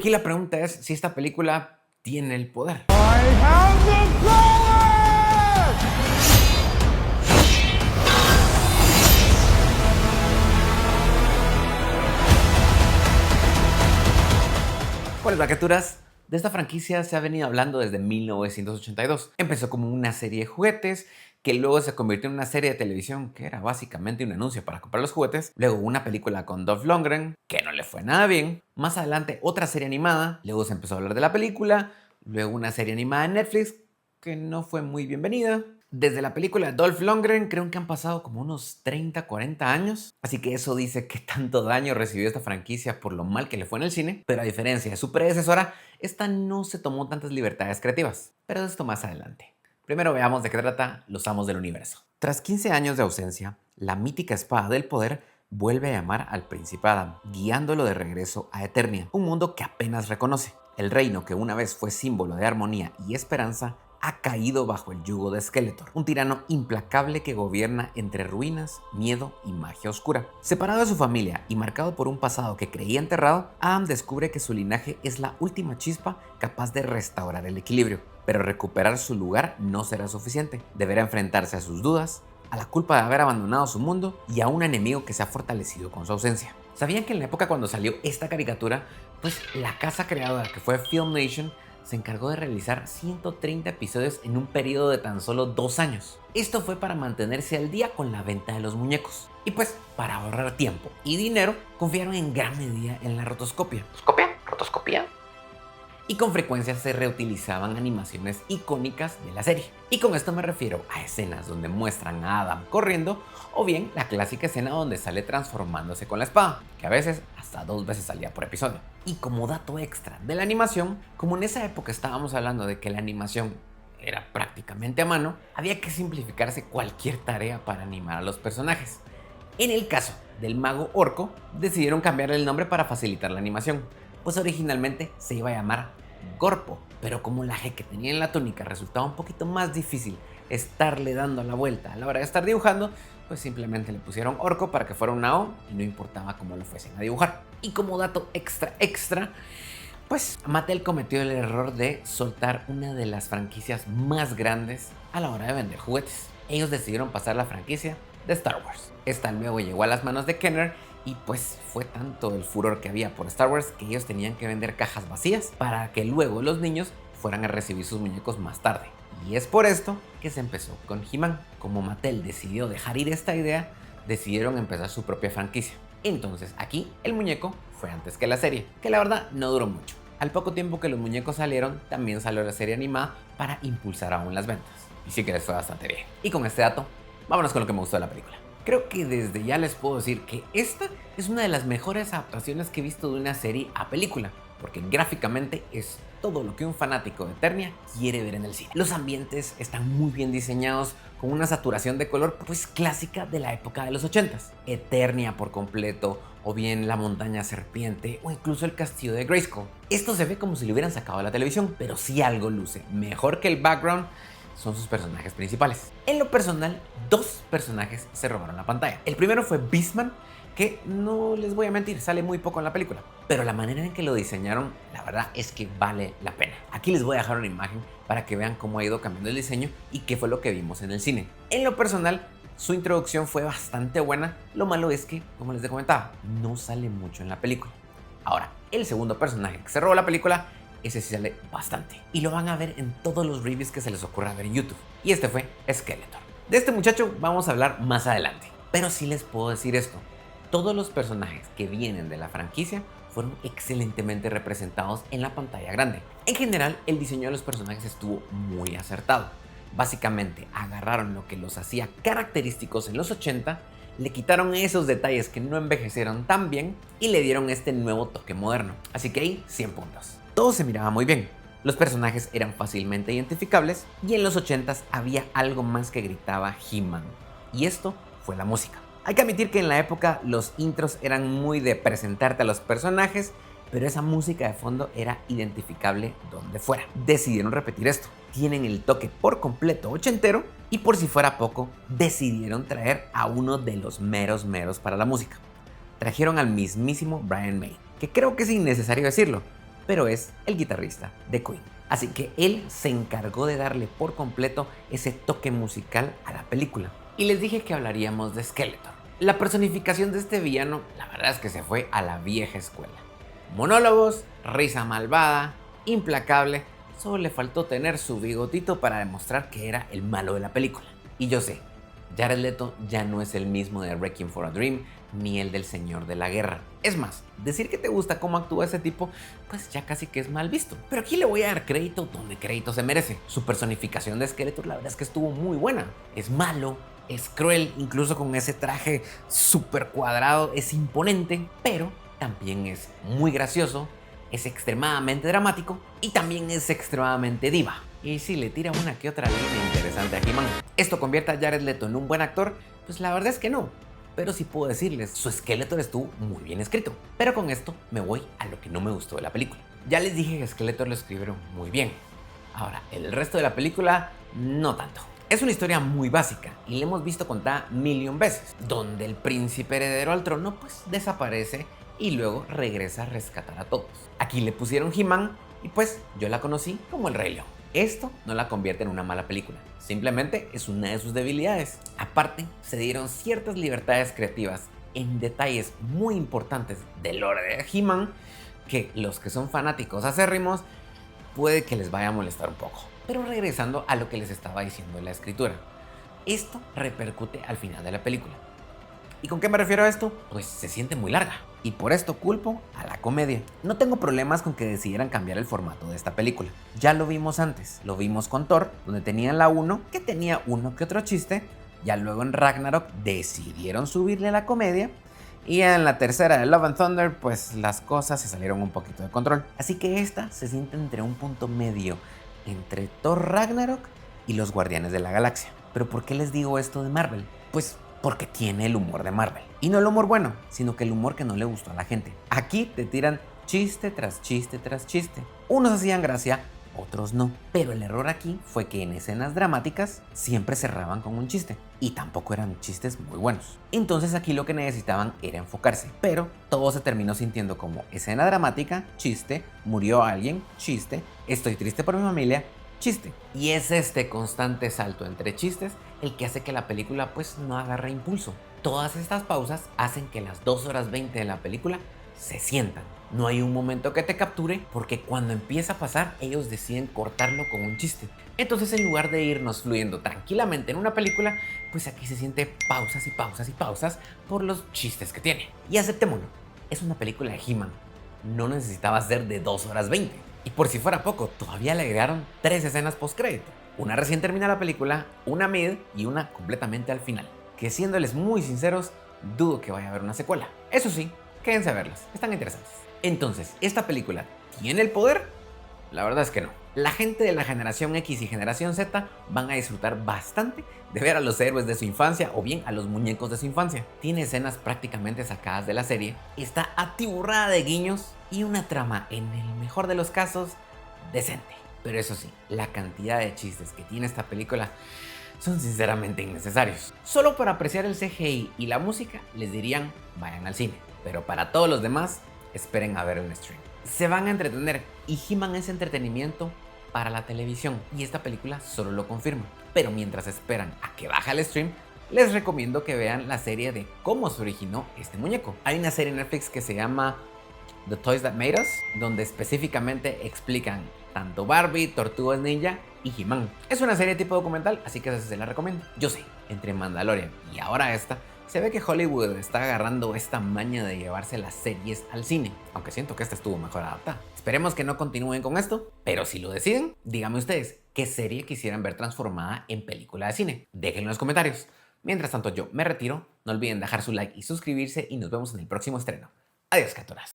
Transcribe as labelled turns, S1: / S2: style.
S1: Aquí la pregunta es si esta película tiene el poder. Pues criaturas, de esta franquicia se ha venido hablando desde 1982. Empezó como una serie de juguetes, que luego se convirtió en una serie de televisión que era básicamente un anuncio para comprar los juguetes. Luego una película con Dolph Lundgren, que no le fue nada bien. Más adelante otra serie animada, luego se empezó a hablar de la película. Luego una serie animada en Netflix, que no fue muy bienvenida. Desde la película Dolph Lundgren creo que han pasado como unos 30, 40 años. Así que eso dice que tanto daño recibió esta franquicia por lo mal que le fue en el cine. Pero a diferencia de su predecesora, esta no se tomó tantas libertades creativas. Pero de esto más adelante. Primero veamos de qué trata Los Amos del Universo. Tras 15 años de ausencia, la mítica espada del poder vuelve a llamar al príncipe Adam, guiándolo de regreso a Eternia, un mundo que apenas reconoce. El reino que una vez fue símbolo de armonía y esperanza ha caído bajo el yugo de Skeletor, un tirano implacable que gobierna entre ruinas, miedo y magia oscura. Separado de su familia y marcado por un pasado que creía enterrado, Adam descubre que su linaje es la última chispa capaz de restaurar el equilibrio. Pero recuperar su lugar no será suficiente. Deberá enfrentarse a sus dudas, a la culpa de haber abandonado su mundo y a un enemigo que se ha fortalecido con su ausencia. ¿Sabían que en la época cuando salió esta caricatura, pues la casa creadora que fue Filmation se encargó de realizar 130 episodios en un periodo de tan solo 2 años? Esto fue para mantenerse al día con la venta de los muñecos. Y pues, para ahorrar tiempo y dinero, confiaron en gran medida en la rotoscopia. ¿Rotoscopia? Y con frecuencia se reutilizaban animaciones icónicas de la serie. Y con esto me refiero a escenas donde muestran a Adam corriendo, o bien la clásica escena donde sale transformándose con la espada, que a veces hasta 2 veces salía por episodio. Y como dato extra de la animación, como en esa época estábamos hablando de que la animación era prácticamente a mano, había que simplificarse cualquier tarea para animar a los personajes. En el caso del mago orco, decidieron cambiarle el nombre para facilitar la animación, pues originalmente se iba a llamar Gorpo, pero como la G que tenía en la túnica resultaba un poquito más difícil estarle dando la vuelta a la hora de estar dibujando, pues simplemente le pusieron Orco para que fuera una O y no importaba cómo lo fuesen a dibujar. Y como dato extra, pues Mattel cometió el error de soltar una de las franquicias más grandes a la hora de vender juguetes. Ellos decidieron pasar la franquicia de Star Wars. Esta luego llegó a las manos de Kenner y pues fue tanto el furor que había por Star Wars que ellos tenían que vender cajas vacías para que luego los niños fueran a recibir sus muñecos más tarde. Y es por esto que se empezó con He-Man. Como Mattel decidió dejar ir esta idea, decidieron empezar su propia franquicia. Entonces aquí el muñeco fue antes que la serie, que la verdad no duró mucho. Al poco tiempo que los muñecos salieron, también salió la serie animada para impulsar aún las ventas. Y sí que les fue bastante bien. Y con este dato, vámonos con lo que me gustó de la película. Creo que desde ya les puedo decir que esta es una de las mejores adaptaciones que he visto de una serie a película, porque gráficamente es todo lo que un fanático de Eternia quiere ver en el cine. Los ambientes están muy bien diseñados, con una saturación de color pues clásica de la época de los 80s. Eternia por completo, o bien la montaña serpiente, o incluso el castillo de Grayskull. Esto se ve como si lo hubieran sacado de la televisión, pero si algo luce mejor que el background, son sus personajes principales. En lo personal, 2 personajes se robaron la pantalla. El primero fue Beastman, que no les voy a mentir, sale muy poco en la película, pero la manera en que lo diseñaron, la verdad es que vale la pena. Aquí les voy a dejar una imagen para que vean cómo ha ido cambiando el diseño y qué fue lo que vimos en el cine. En lo personal, su introducción fue bastante buena. Lo malo es que, como les comentaba, no sale mucho en la película. Ahora, el segundo personaje que se robó la película, ese sí sale bastante. Y lo van a ver en todos los reviews que se les ocurra ver en YouTube. Y este fue Skeletor. De este muchacho vamos a hablar más adelante. Pero sí les puedo decir esto. Todos los personajes que vienen de la franquicia fueron excelentemente representados en la pantalla grande. En general, el diseño de los personajes estuvo muy acertado. Básicamente, agarraron lo que los hacía característicos en los 80, le quitaron esos detalles que no envejecieron tan bien y le dieron este nuevo toque moderno. Así que ahí 100 puntos. Todo se miraba muy bien. Los personajes eran fácilmente identificables y en los 80s había algo más que gritaba He-Man. Y esto fue la música. Hay que admitir que en la época los intros eran muy de presentarte a los personajes, pero esa música de fondo era identificable donde fuera. Decidieron repetir esto. Tienen el toque por completo ochentero y por si fuera poco, decidieron traer a uno de los meros para la música. Trajeron al mismísimo Brian May, que creo que es innecesario decirlo, pero es el guitarrista de Queen. Así que él se encargó de darle por completo ese toque musical a la película. Y les dije que hablaríamos de Skeletor. La personificación de este villano, la verdad es que se fue a la vieja escuela. Monólogos, risa malvada, implacable, solo le faltó tener su bigotito para demostrar que era el malo de la película. Y yo sé, Jared Leto ya no es el mismo de Requiem for a Dream ni el del Señor de la Guerra. Es más, decir que te gusta cómo actúa ese tipo, pues ya casi que es mal visto. Pero aquí le voy a dar crédito donde crédito se merece. Su personificación de Skeletor la verdad es que estuvo muy buena. Es malo, es cruel, incluso con ese traje súper cuadrado, es imponente, pero también es muy gracioso, es extremadamente dramático y también es extremadamente diva. Y sí, le tira una que otra línea interesante a He-Man. ¿Esto convierte a Jared Leto en un buen actor? Pues la verdad es que no. Pero sí puedo decirles, su Skeletor estuvo muy bien escrito. Pero con esto me voy a lo que no me gustó de la película. Ya les dije que Skeletor lo escribieron muy bien. Ahora, el resto de la película, no tanto. Es una historia muy básica y la hemos visto contada 1.000.000 veces, donde el príncipe heredero al trono pues desaparece y luego regresa a rescatar a todos. Aquí le pusieron He-Man y pues yo la conocí como el Rey León. Esto no la convierte en una mala película, simplemente es una de sus debilidades. Aparte, se dieron ciertas libertades creativas en detalles muy importantes del lore de He-Man que los que son fanáticos acérrimos puede que les vaya a molestar un poco. Pero regresando a lo que les estaba diciendo en la escritura, esto repercute al final de la película. ¿Y con qué me refiero a esto? Pues se siente muy larga. Y por esto culpo a la comedia. No tengo problemas con que decidieran cambiar el formato de esta película. Ya lo vimos antes. Lo vimos con Thor, donde tenían la 1, que tenía uno que otro chiste. Ya luego en Ragnarok decidieron subirle la comedia. Y en la tercera de Love and Thunder, pues las cosas se salieron un poquito de control. Así que esta se siente entre un punto medio entre Thor Ragnarok y los Guardianes de la Galaxia. ¿Pero por qué les digo esto de Marvel? Pues porque tiene el humor de Marvel. Y no el humor bueno, sino que el humor que no le gustó a la gente. Aquí te tiran chiste tras chiste tras chiste. Unos hacían gracia, otros no. Pero el error aquí fue que en escenas dramáticas siempre cerraban con un chiste. Y tampoco eran chistes muy buenos. Entonces aquí lo que necesitaban era enfocarse. Pero todo se terminó sintiendo como escena dramática, chiste, murió alguien, chiste, estoy triste por mi familia, chiste. Y es este constante salto entre chistes el que hace que la película pues no agarre impulso. Todas estas pausas hacen que las 2 horas 20 de la película se sientan. No hay un momento que te capture porque cuando empieza a pasar ellos deciden cortarlo con un chiste. Entonces en lugar de irnos fluyendo tranquilamente en una película, pues aquí se siente pausas y pausas y pausas por los chistes que tiene. Y aceptémoslo, es una película de He-Man. No necesitaba ser de 2 horas 20. Y por si fuera poco, todavía le agregaron 3 escenas postcrédito. Una recién terminada la película, una mid y una completamente al final. Que siéndoles muy sinceros, dudo que vaya a haber una secuela. Eso sí, quédense a verlas, están interesantes. Entonces, ¿esta película tiene el poder? La verdad es que no. La gente de la generación X y generación Z van a disfrutar bastante de ver a los héroes de su infancia o bien a los muñecos de su infancia. Tiene escenas prácticamente sacadas de la serie, está atiborrada de guiños y una trama, en el mejor de los casos, decente. Pero eso sí, la cantidad de chistes que tiene esta película son sinceramente innecesarios. Solo para apreciar el CGI y la música les dirían vayan al cine, pero para todos los demás esperen a ver un stream. Se van a entretener y He-Man es entretenimiento para la televisión y esta película solo lo confirma. Pero mientras esperan a que baje el stream, les recomiendo que vean la serie de cómo se originó este muñeco. Hay una serie en Netflix que se llama The Toys That Made Us, donde específicamente explican tanto Barbie, Tortugas Ninja y He-Man. Es una serie tipo documental, así que se la recomiendo. Yo sé, entre Mandalorian y ahora esta, se ve que Hollywood está agarrando esta maña de llevarse las series al cine, aunque siento que esta estuvo mejor adaptada. Esperemos que no continúen con esto, pero si lo deciden, díganme ustedes qué serie quisieran ver transformada en película de cine. Déjenlo en los comentarios. Mientras tanto yo me retiro, no olviden dejar su like y suscribirse y nos vemos en el próximo estreno. Adiós, criaturas.